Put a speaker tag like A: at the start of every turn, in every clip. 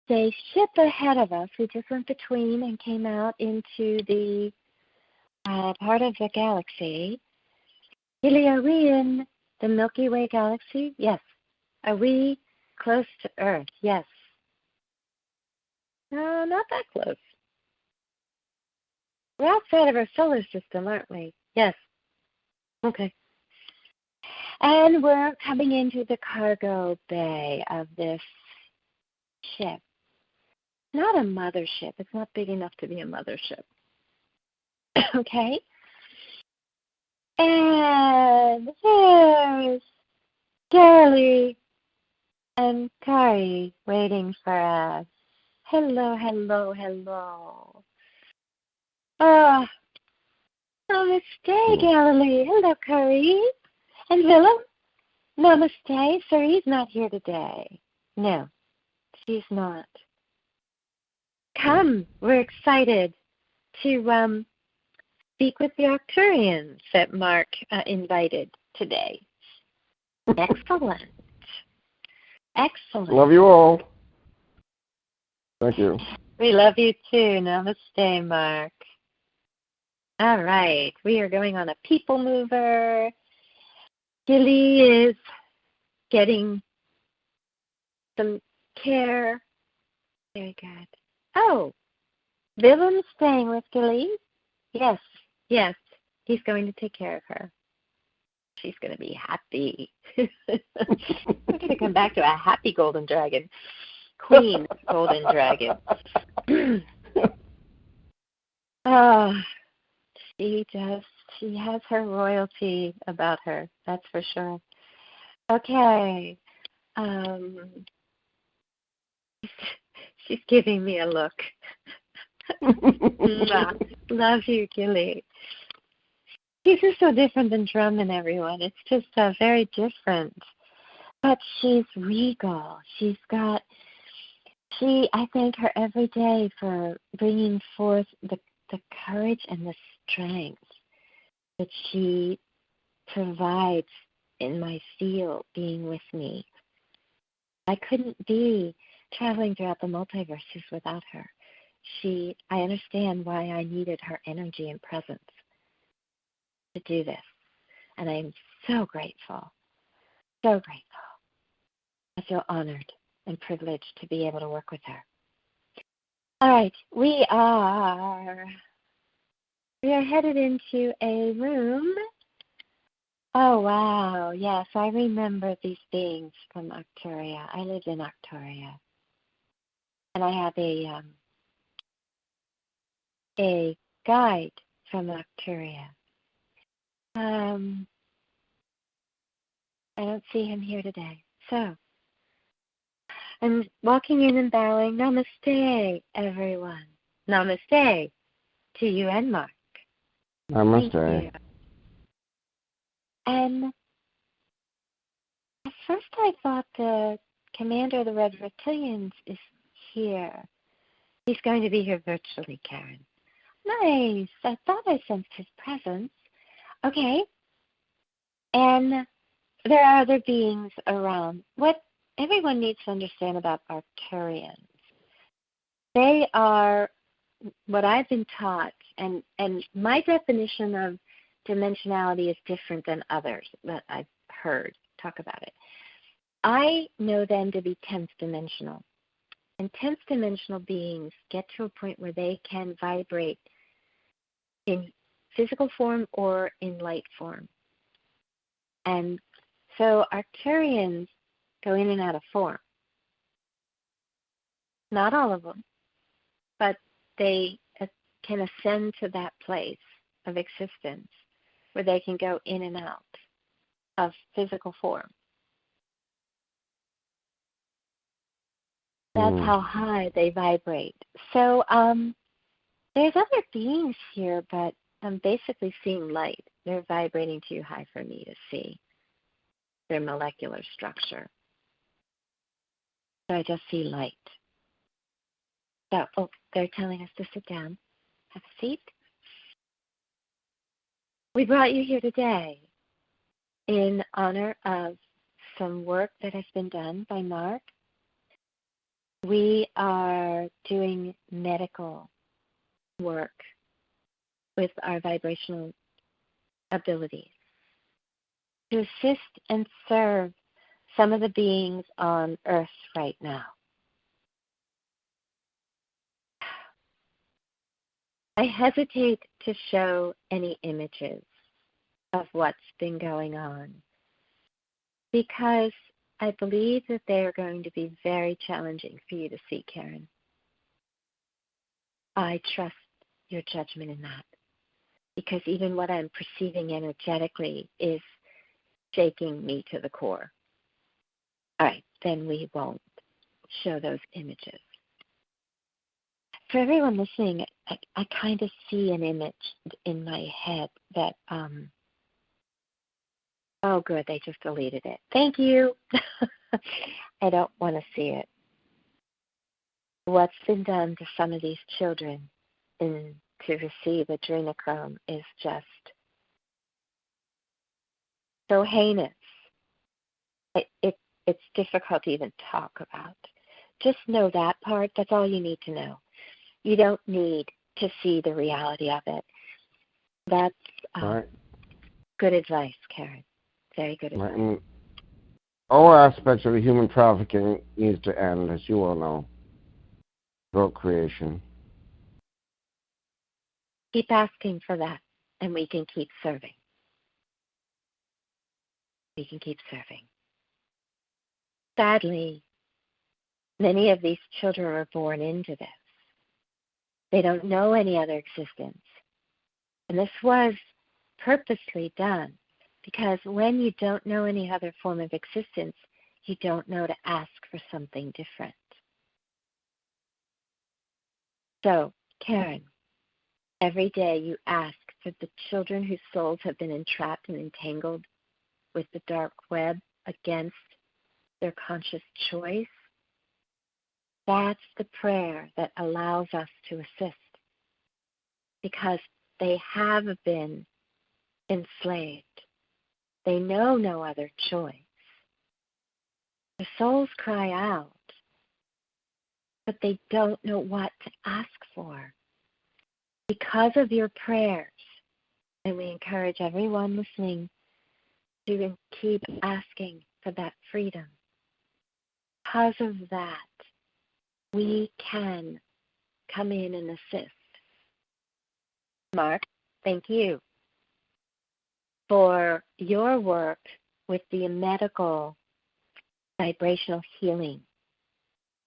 A: a ship ahead of us. We just went between and came out into the part of the galaxy. Really, are we in the Milky Way galaxy? Yes. Are we close to Earth? Yes. No, not that close. We're outside of our solar system, aren't we? Yes. Okay. And we're coming into the cargo bay of this ship. Not a mothership. It's not big enough to be a mothership. Okay? And there's Gary and Kari waiting for us. Hello, hello, hello. Oh, namaste, Galilee. Hello, Kari. And Willem? Namaste. Sarie's not here today. No, she's not. Come, we're excited to speak with the Arcturians that Mark invited today. Excellent. Excellent.
B: Love you all. Thank you.
A: We love you too. Namaste, Mark. All right. We are going on a people mover. Gilly is getting some care. Very good. Oh, Willem's staying with Gilly? Yes, yes. He's going to take care of her. She's going to be happy. We're going to come back to a happy golden dragon. Queen golden dragon. Oh, she has her royalty about her, that's for sure. Okay. She's giving me a look. Love you, Gilly. These are so different than Drummond, everyone. It's just very different. But she's regal. I thank her every day for bringing forth the courage and the strength that she provides in my field, being with me. I couldn't be traveling throughout the multiverses without her. I understand why I needed her energy and presence to do this. And I am so grateful, so grateful. I feel honored and privileged to be able to work with her. All right, we are headed into a room. Oh, wow. Yes, I remember these beings from Arcturia. I lived in Arcturia. And I have a guide from Arcturia. I don't see him here today. So, I'm walking in and bowing. Namaste, everyone. Namaste to you and Mark.
B: Namaste.
A: Thank you. And at first I thought the commander of the Red Reptilians is here. He's going to be here virtually, Karen. Nice. I thought I sensed his presence. Okay. And there are other beings around. What everyone needs to understand about Arcturians, they are what I've been taught, and my definition of dimensionality is different than others that I've heard talk about it. I know them to be 10th dimensional. And 10th dimensional beings get to a point where they can vibrate in physical form or in light form. And so Arcturians go in and out of form. Not all of them, but they can ascend to that place of existence where they can go in and out of physical form. That's how high they vibrate. So there's other beings here, but I'm basically seeing light. They're vibrating too high for me to see their molecular structure. So I just see light. So, they're telling us to sit down. Have a seat. We brought you here today in honor of some work that has been done by Mark. we are doing medical work with our vibrational abilities to assist and serve some of the beings on Earth right now. I hesitate to show any images of what's been going on because I believe that they are going to be very challenging for you to see, Karen. I trust your judgment in that because even what I'm perceiving energetically is shaking me to the core. All right, then we won't show those images. For everyone listening, I kind of see an image in my head that, oh good, they just deleted it. Thank you. I don't want to see it. What's been done to some of these children to receive adrenochrome is just so heinous. It's difficult to even talk about. Just know that part. That's all you need to know. You don't need to see the reality of it. That's
B: right.
A: Good advice, Karen. Very good advice.
B: Right. All aspects of the human trafficking needs to end, as you all know, throughout creation.
A: Keep asking for that, and we can keep serving. We can keep serving. Sadly, many of these children are born into this. They don't know any other existence. And this was purposely done because when you don't know any other form of existence, you don't know to ask for something different. So, Karen, every day you ask for the children whose souls have been entrapped and entangled with the dark web against their conscious choice. That's the prayer that allows us to assist because they have been enslaved. They know no other choice. The souls cry out, but they don't know what to ask for. Because of your prayers, and we encourage everyone listening to keep asking for that freedom. Because of that, we can come in and assist. Mark, thank you for your work with the medical vibrational healing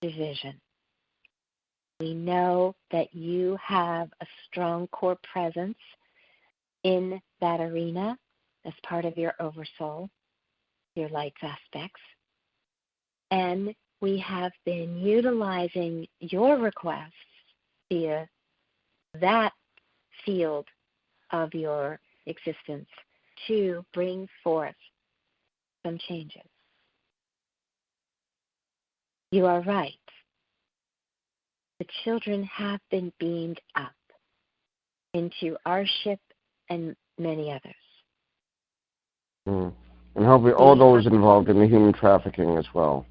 A: division. We know that you have a strong core presence in that arena as part of your oversoul, your lights aspects. And we have been utilizing your requests via that field of your existence to bring forth some changes. You are right. The children have been beamed up into our ship and many others.
B: And hopefully all those involved in the human trafficking as well.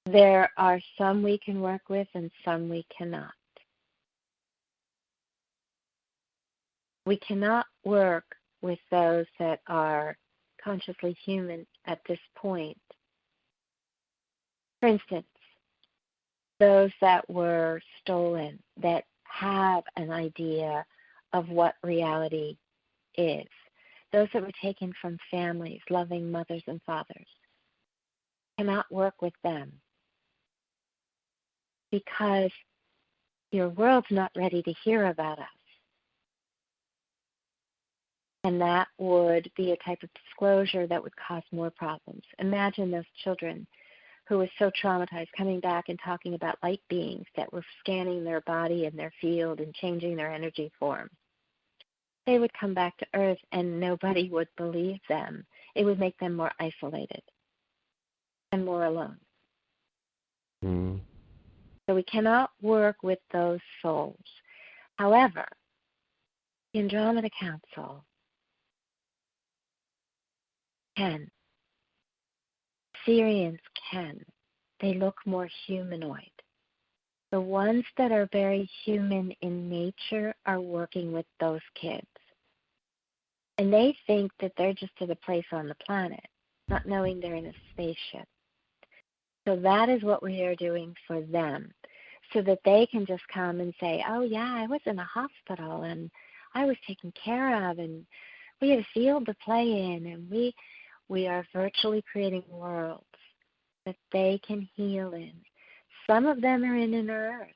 A: There are some we can work with and some we cannot. We cannot work with those that are consciously human at this point. For instance, those that were stolen, that have an idea of what reality is. Those that were taken from families, loving mothers and fathers. Cannot work with them because your world's not ready to hear about us. And that would be a type of disclosure that would cause more problems. Imagine those children who were so traumatized coming back and talking about light beings that were scanning their body and their field and changing their energy form. They would come back to Earth and nobody would believe them. It would make them more isolated and more alone. So we cannot work with those souls. However, the Andromeda Council can Arcturians can. They look more humanoid. The ones that are very human in nature are working with those kids. And they think that they're just at a place on the planet, not knowing they're in a spaceship. So that is what we are doing for them, so that they can just come and say, oh yeah, I was in a hospital and I was taken care of and we had a field to play in, and we are virtually creating worlds that they can heal in. Some of them are in inner earth.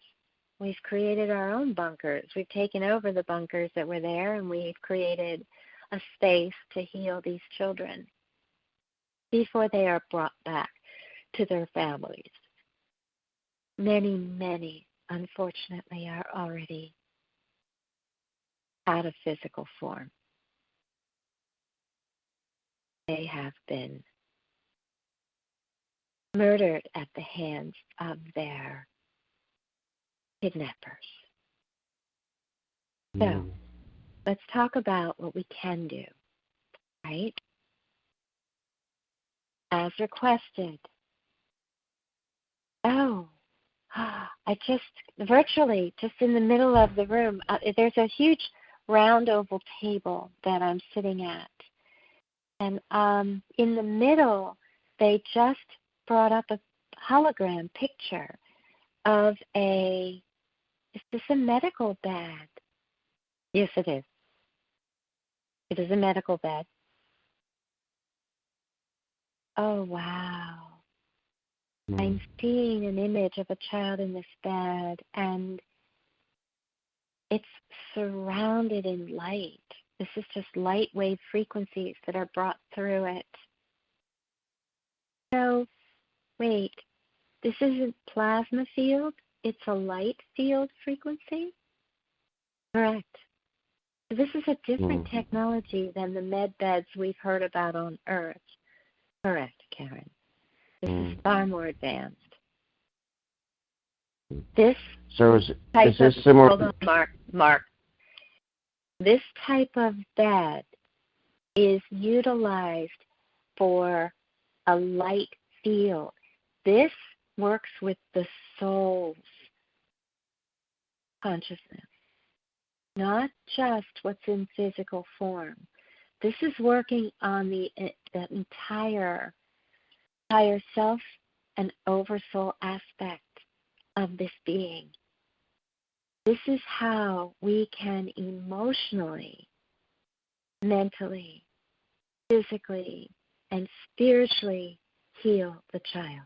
A: We've created our own bunkers. We've taken over the bunkers that were there, and we've created a space to heal these children before they are brought back to their families. Many, many, unfortunately, are already out of physical form. They have been murdered at the hands of their kidnappers. So, let's talk about what we can do, right? As requested. Oh, I just, virtually, just in the middle of the room, there's a huge round oval table that I'm sitting at. And in the middle, they just brought up a hologram picture of is this a medical bed? Yes, it is. It is a medical bed. Oh, wow. I'm seeing an image of a child in this bed, and it's surrounded in light. This is just light wave frequencies that are brought through it. So, wait, this isn't plasma field, it's a light field frequency? Correct. So this is a different technology than the med beds we've heard about on Earth. Correct, Karen. This is far more advanced. This
B: is this similar?
A: Hold on, Mark. This type of bed is utilized for a light field. This works with the soul's consciousness, not just what's in physical form. This is working on the entire self and oversoul aspect of this being. This is how we can emotionally, mentally, physically, and spiritually heal the child.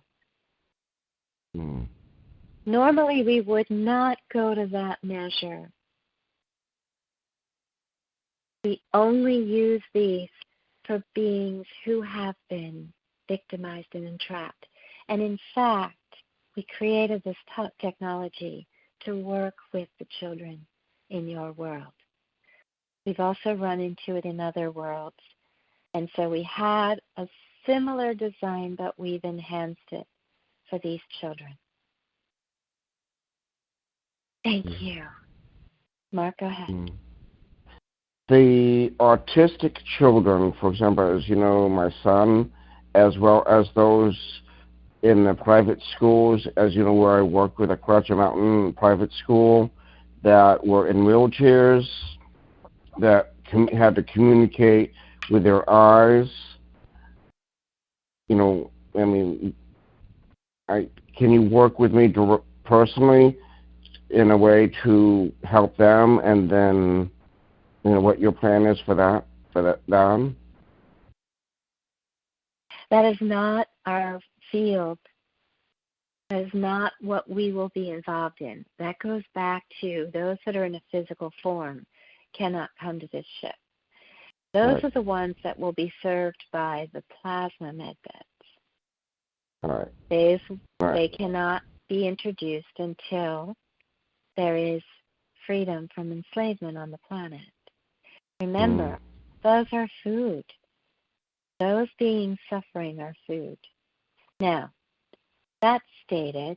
A: Normally, we would not go to that measure. We only use these for beings who have been victimized and entrapped. And in fact, we created this technology to work with the children in your world. We've also run into it in other worlds. And so we had a similar design, but we've enhanced it for these children. Thank you. Mark, go ahead.
B: The autistic children, for example, as you know, my son, as well as those in the private schools, as you know, where I work with a Crouch Mountain private school, that were in wheelchairs, that had to communicate with their eyes. You know, I mean, can you work with me personally in a way to help them, and then, you know, what your plan is for that down?
A: That is not our field. That is not what we will be involved in. That goes back to those that are in a physical form cannot come to this ship. Those are the ones that will be served by the plasma med beds. They cannot be introduced until there is freedom from enslavement on the planet. Remember, those are food. Those beings suffering are food. Now, that stated,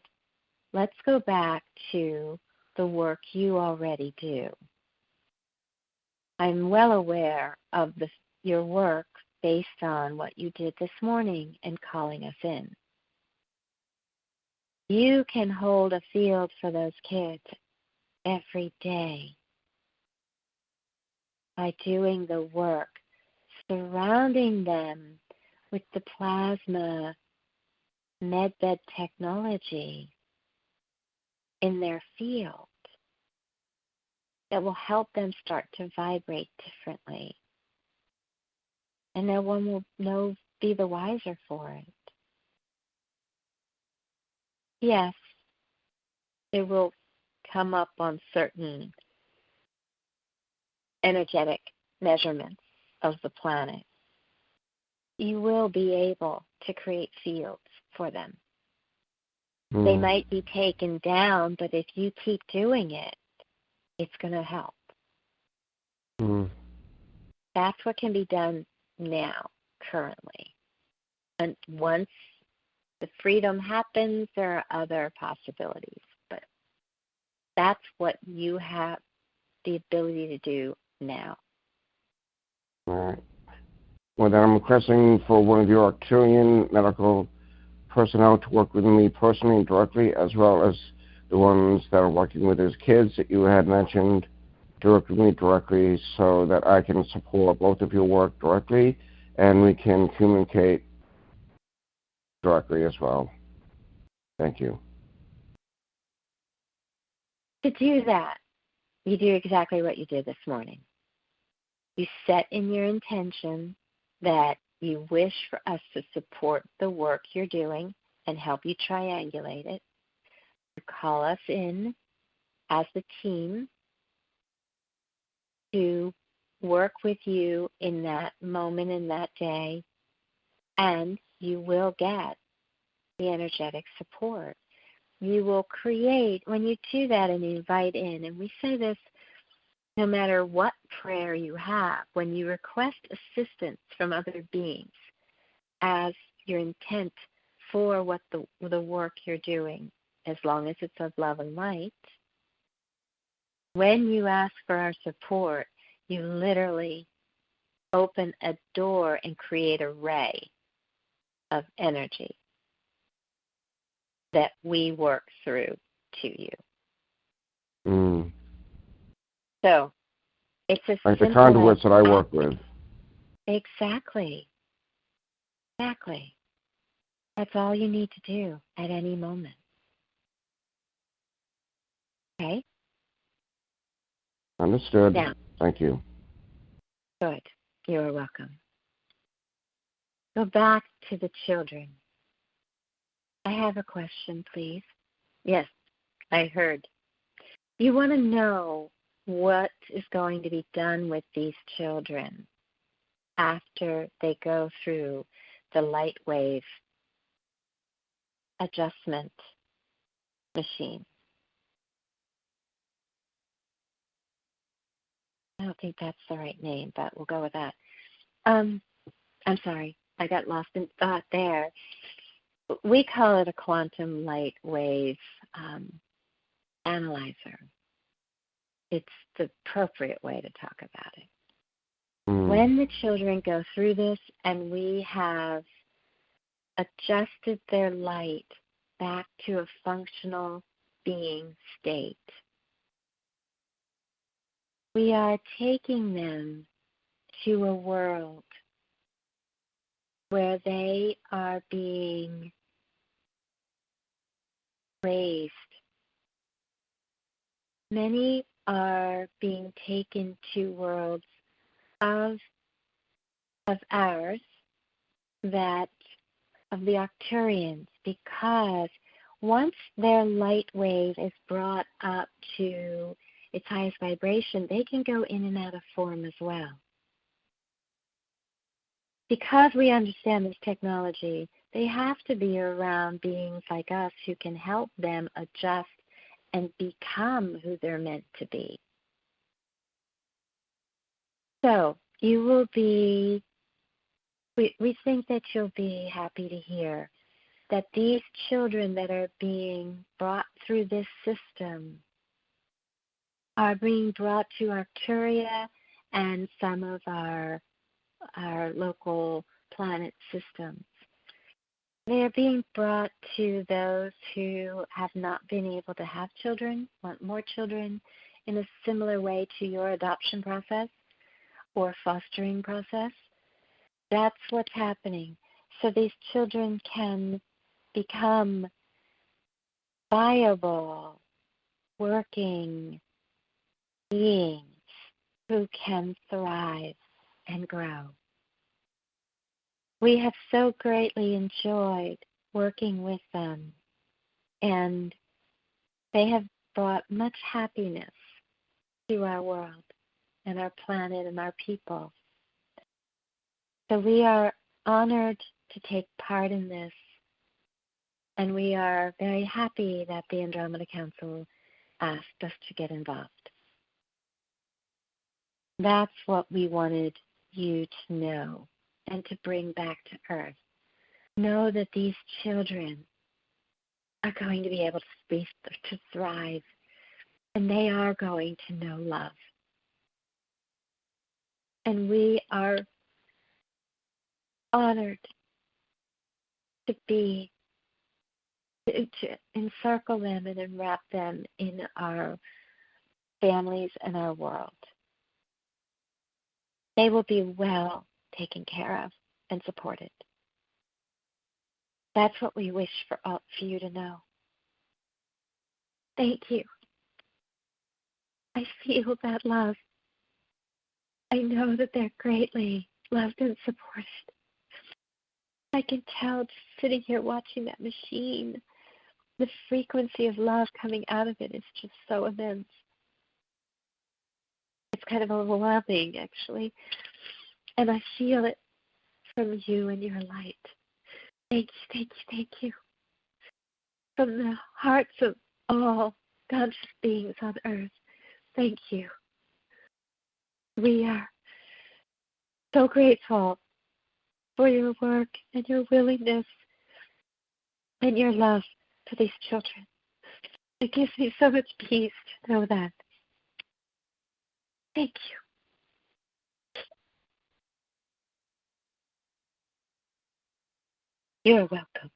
A: let's go back to the work you already do. I'm well aware of your work based on what you did this morning and calling us in. You can hold a field for those kids every day by doing the work, surrounding them with the plasma medbed technology in their field that will help them start to vibrate differently. And no one will be the wiser for it. Yes, it will come up on certain energetic measurements of the planet. You will be able to create fields for them. They might be taken down, but if you keep doing it, it's going to help. That's what can be done now, currently. And once the freedom happens, there are other possibilities. But that's what you have the ability to do now.
B: All right. Well, then I'm requesting for one of your Arcturian medical personnel to work with me personally and directly, as well as the ones that are working with his kids that you had mentioned, to work with me directly so that I can support both of your work directly and we can communicate directly as well. Thank you.
A: To do that, you do exactly what you did this morning. You set in your intention that you wish for us to support the work you're doing and help you triangulate it. You call us in as the team to work with you in that moment, in that day, and you will get the energetic support. You will create, when you do that and you invite in, and we say this no matter what prayer you have, when you request assistance from other beings as your intent for what the work you're doing, as long as it's of love and light, when you ask for our support, you literally open a door and create a ray of energy that we work through to you. So it's a
B: like the conduits that I work with.
A: Exactly. That's all you need to do at any moment. Okay?
B: Understood.
A: Now,
B: thank you.
A: Good. You're welcome. Go back to the children. I have a question, please. Yes, I heard. You want to know what is going to be done with these children after they go through the light wave adjustment machine. I don't think that's the right name, but we'll go with that. I'm sorry, I got lost in thought there. We call it a quantum light wave analyzer. It's the appropriate way to talk about it. When the children go through this and we have adjusted their light back to a functional being state, we are taking them to a world where they are being raised. Many are being taken to worlds of ours, that of the Arcturians, because once their light wave is brought up to its highest vibration, they can go in and out of form as well. Because we understand this technology, they have to be around beings like us who can help them adjust and become who they're meant to be. So you will be, we think that you'll be happy to hear that these children that are being brought through this system are being brought to Arcturia and some of our our local planet systems. They are being brought to those who have not been able to have children, want more children, in a similar way to your adoption process or fostering process. That's what's happening. So these children can become viable, working beings who can thrive and grow. We have so greatly enjoyed working with them, and they have brought much happiness to our world and our planet and our people. So we are honored to take part in this, and we are very happy that the Andromeda Council asked us to get involved. That's what we wanted you to know and to bring back to Earth. Know that these children are going to be able to thrive, and they are going to know love. And we are honored to encircle them and enwrap them in our families and our world. They will be well taken care of and supported. That's what we wish for you to know. Thank you. I feel that love. I know that they're greatly loved and supported. I can tell just sitting here watching that machine, the frequency of love coming out of it is just so immense. It's kind of overwhelming, actually. And I feel it from you and your light. Thank you, thank you, thank you. From the hearts of all conscious beings on Earth, thank you. We are so grateful for your work and your willingness and your love for these children. It gives me so much peace to know that. Thank you. You're welcome.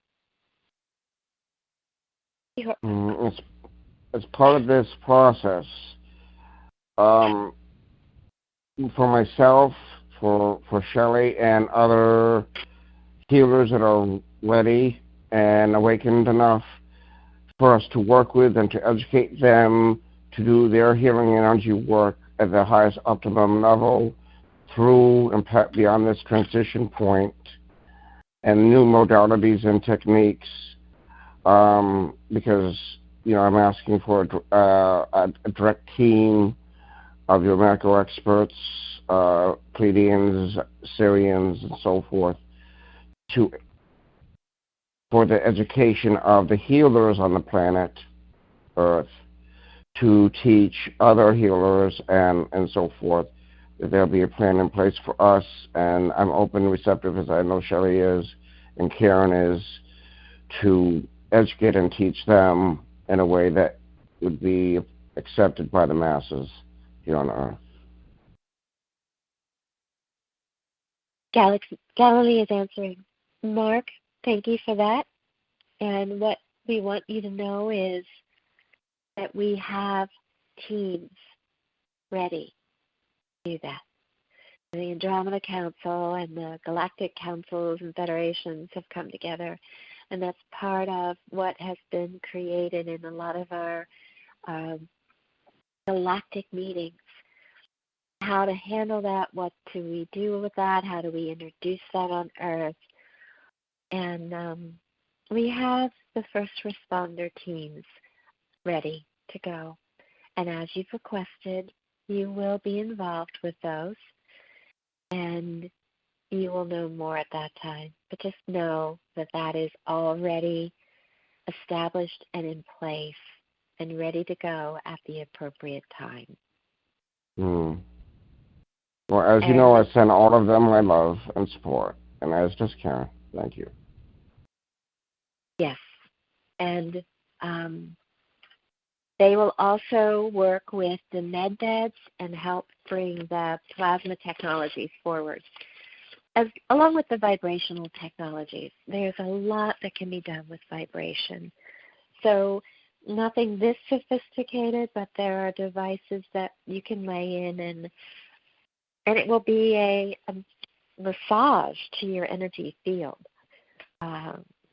B: As part of this process, for myself, for Shelley and other healers that are ready and awakened enough for us to work with and to educate them to do their healing energy work at the highest optimum level through and beyond this transition point, and new modalities and techniques, because I'm asking for a direct team of your medical experts, Pleiadians, Syrians, and so forth, for the education of the healers on the planet Earth, to teach other healers and so forth. There'll be a plan in place for us, and I'm open and receptive, as I know Shelley is and Karen is, to educate and teach them in a way that would be accepted by the masses here on Earth.
A: Galilee is answering. Mark, thank you for that. And what we want you to know is that we have teams ready to do that. The Andromeda Council and the Galactic Councils and Federations have come together, and that's part of what has been created in a lot of our galactic meetings. How to handle that, what do we do with that, how do we introduce that on Earth. And we have the first responder teams ready to go. And as you've requested, you will be involved with those, and you will know more at that time. But just know that that is already established and in place and ready to go at the appropriate time.
B: Well, as you know, I send all of them my love and support, and as does Karen. Thank you.
A: Yes, and they will also work with the med beds and help bring the plasma technologies forward. along with the vibrational technologies, there's a lot that can be done with vibration. So nothing this sophisticated, but there are devices that you can lay in, and it will be a massage to your energy field.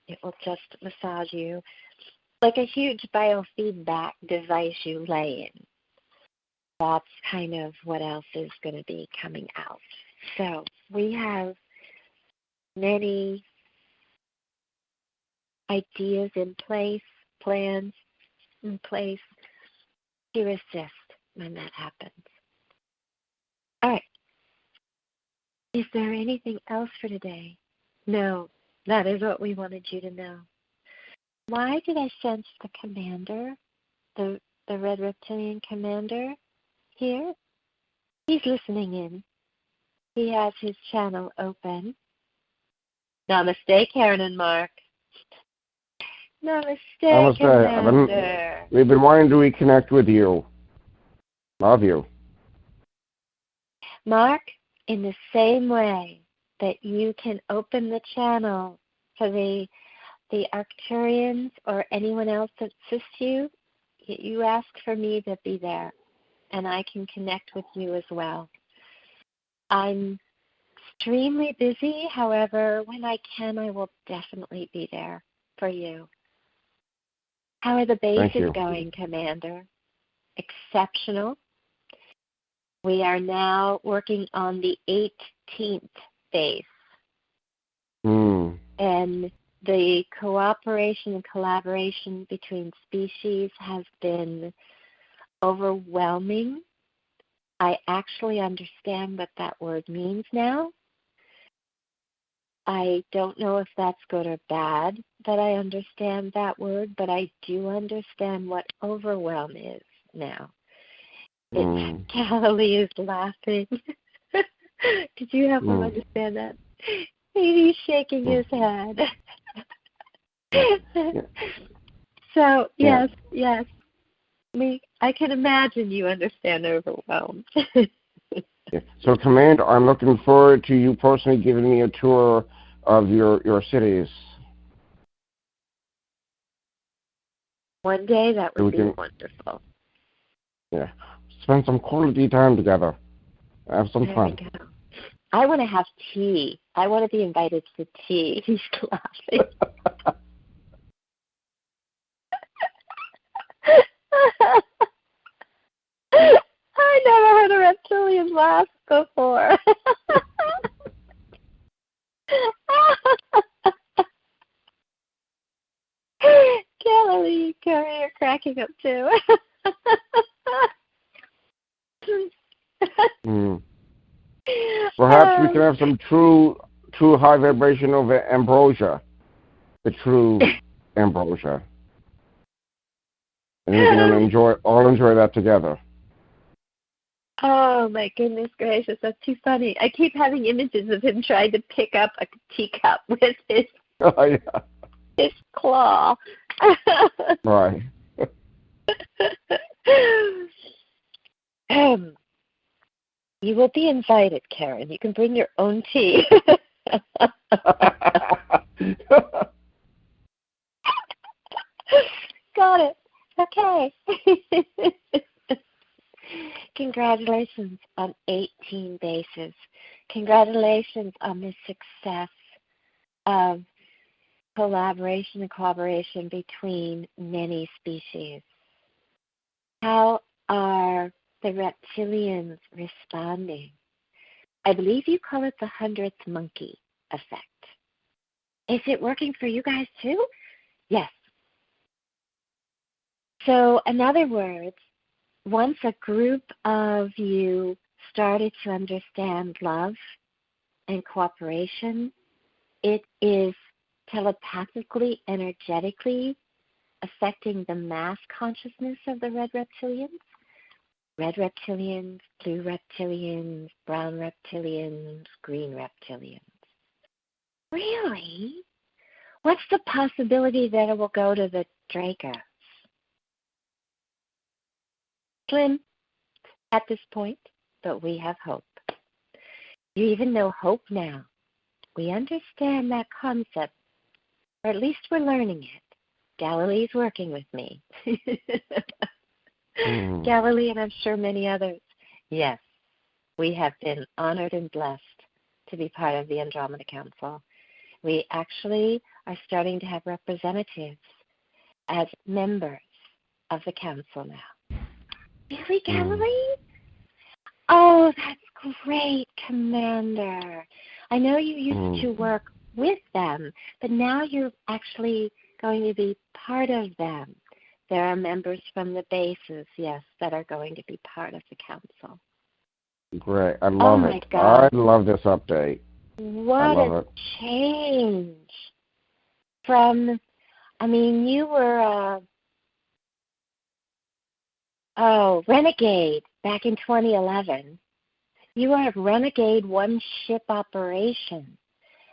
A: It will just massage you like a huge biofeedback device you lay in. That's kind of what else is going to be coming out. So we have many ideas in place, plans in place to assist when that happens. All right. Is there anything else for today? No, that is what we wanted you to know. Why did I sense the commander, the red reptilian commander here? He's listening in. He has his channel open. Namaste, Karen and Mark. Namaste, Commander.
B: We've been wanting to reconnect with you. Love you.
A: Mark, in the same way that you can open the channel for the Arcturians or anyone else that assists you, you ask for me to be there, and I can connect with you as well. I'm extremely busy. However, when I can, I will definitely be there for you. How are the bases going, Commander? Exceptional. We are now working on the 18th base. And the cooperation and collaboration between species has been overwhelming. I actually understand what that word means now. I don't know if that's good or bad that I understand that word, but I do understand what overwhelm is now. Galilee is laughing. Did you have him understand that? He's shaking his head. So, yes. I can imagine you understand overwhelm.
B: So, Commander, I'm looking forward to you personally giving me a tour of your cities.
A: One day, that would be wonderful.
B: Yeah. Spend some quality time together. Have some fun.
A: There we go. I want to have tea. I want to be invited to tea. He's laughing. I never heard a reptilian laugh before. Galilee, you're cracking up too.
B: Perhaps we can have some true high vibration of ambrosia, the true ambrosia, and we can all enjoy that together.
A: Oh my goodness gracious, that's too funny. I keep having images of him trying to pick up a teacup with his his claw.
B: Right.
A: You will be invited, Karen. You can bring your own tea. Got it. Okay. Congratulations on 18 bases. Congratulations on the success of collaboration and cooperation between many species. How are the reptilians responding? I believe you call it the 100th monkey effect. Is it working for you guys too? Yes. So, in other words, once a group of you started to understand love and cooperation, it is telepathically, energetically affecting the mass consciousness of the red reptilians. Red reptilians, blue reptilians, brown reptilians, green reptilians. Really? What's the possibility that it will go to the Dracos? Slim at this point, but we have hope. You even know hope now we understand that concept, or at least we're learning it. Galilee's working with me. Galilee, and I'm sure many others. Yes, we have been honored and blessed to be part of the Andromeda Council. We actually are starting to have representatives as members of the council now. Really, Galilee? Oh, that's great, Commander. I know you used to work with them, but now you're actually going to be part of them. There are members from the bases, yes, that are going to be part of the council.
B: Great. I love it.
A: God.
B: I love this update.
A: What a change from, you were renegade back in 2011. You were a renegade one-ship operation.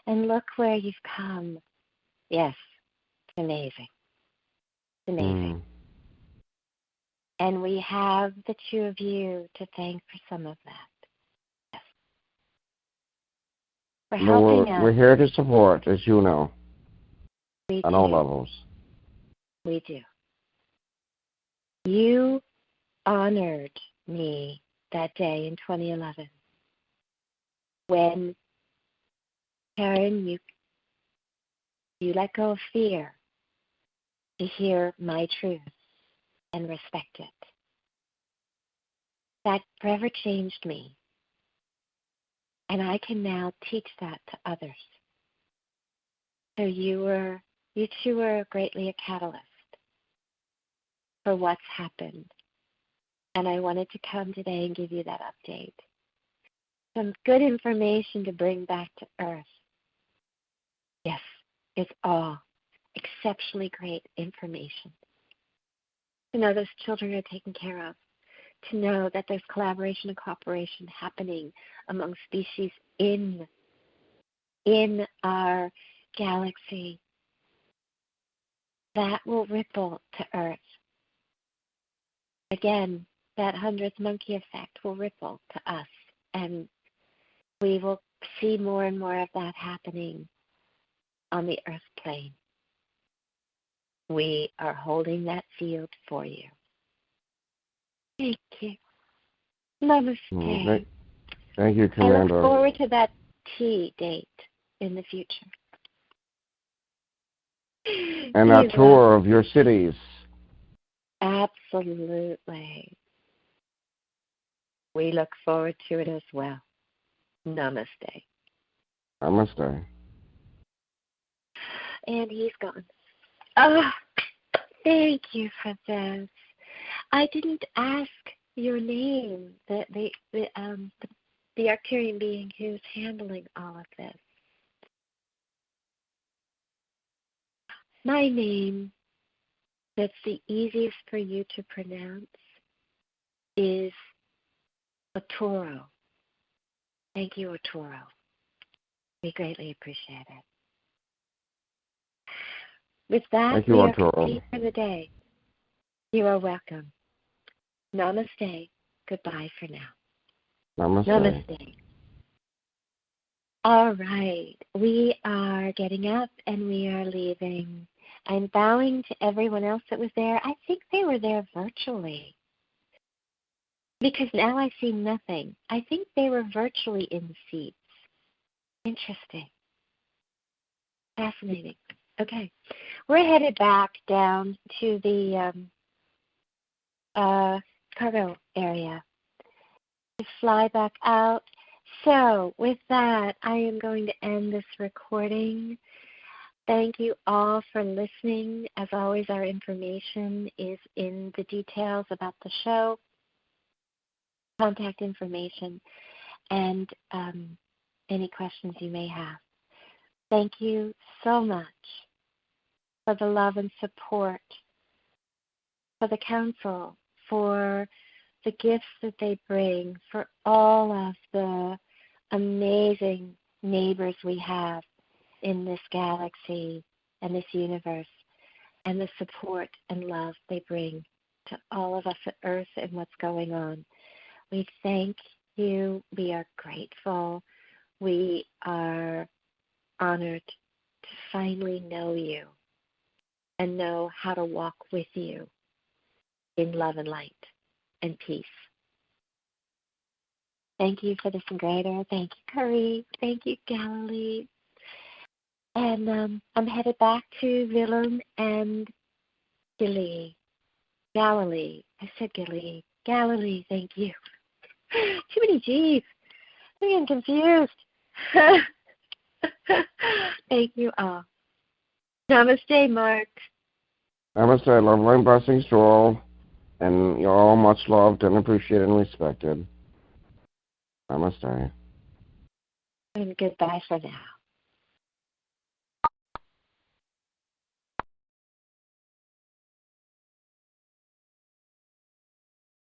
A: And look where you've come. Yes, it's amazing. It's amazing. And we have the two of you to thank for some of that. Yes. For helping us.
B: We're here to support, as you know, on all levels.
A: We do. You honored me that day in 2011 when, Karen, you let go of fear to hear my truth and respect it. That forever changed me. And I can now teach that to others. So you two were greatly a catalyst for what's happened. And I wanted to come today and give you that update. Some good information to bring back to Earth. Yes, it's all exceptionally great information. To know those children are taken care of. To know that there's collaboration and cooperation happening among species in our galaxy. That will ripple to Earth. Again, that 100th monkey effect will ripple to us. And we will see more and more of that happening on the Earth plane. We are holding that field for you. Thank you. Namaste.
B: Thank you, Commander.
A: I look forward to that tea date in the future.
B: And a tour of your cities.
A: Absolutely. We look forward to it as well. Namaste.
B: Namaste.
A: And he's gone. Oh, thank you for this. I didn't ask your name, the Arcturian being who's handling all of this. My name, that's the easiest for you to pronounce, is Otoro. Thank you, Otoro. We greatly appreciate it. With that, we are complete for the day. You are welcome. Namaste. Goodbye for now.
B: Namaste.
A: Namaste. All right. We are getting up and we are leaving. I'm bowing to everyone else that was there. I think they were there virtually. Because now I see nothing. I think they were virtually in the seats. Interesting. Fascinating. Okay. We're headed back down to the cargo area to fly back out. So with that, I am going to end this recording. Thank you all for listening. As always, our information is in the details about the show, contact information, and any questions you may have. Thank you so much for the love and support, for the council, for the gifts that they bring, for all of the amazing neighbors we have in this galaxy and this universe, and the support and love they bring to all of us at Earth and what's going on. We thank you. We are grateful. We are honored to finally know you and know how to walk with you in love and light and peace. Thank you for this greater. Thank you, Curry. Thank you, Galilee. And I'm headed back to Willem and Galilee. Galilee. I said Galilee. Galilee, thank you. Too many G's. I'm getting confused. Thank you all. Namaste, Mark.
B: Namaste. Love, light, and blessings to all. And you're all much loved and appreciated and respected. Namaste.
A: And goodbye for now.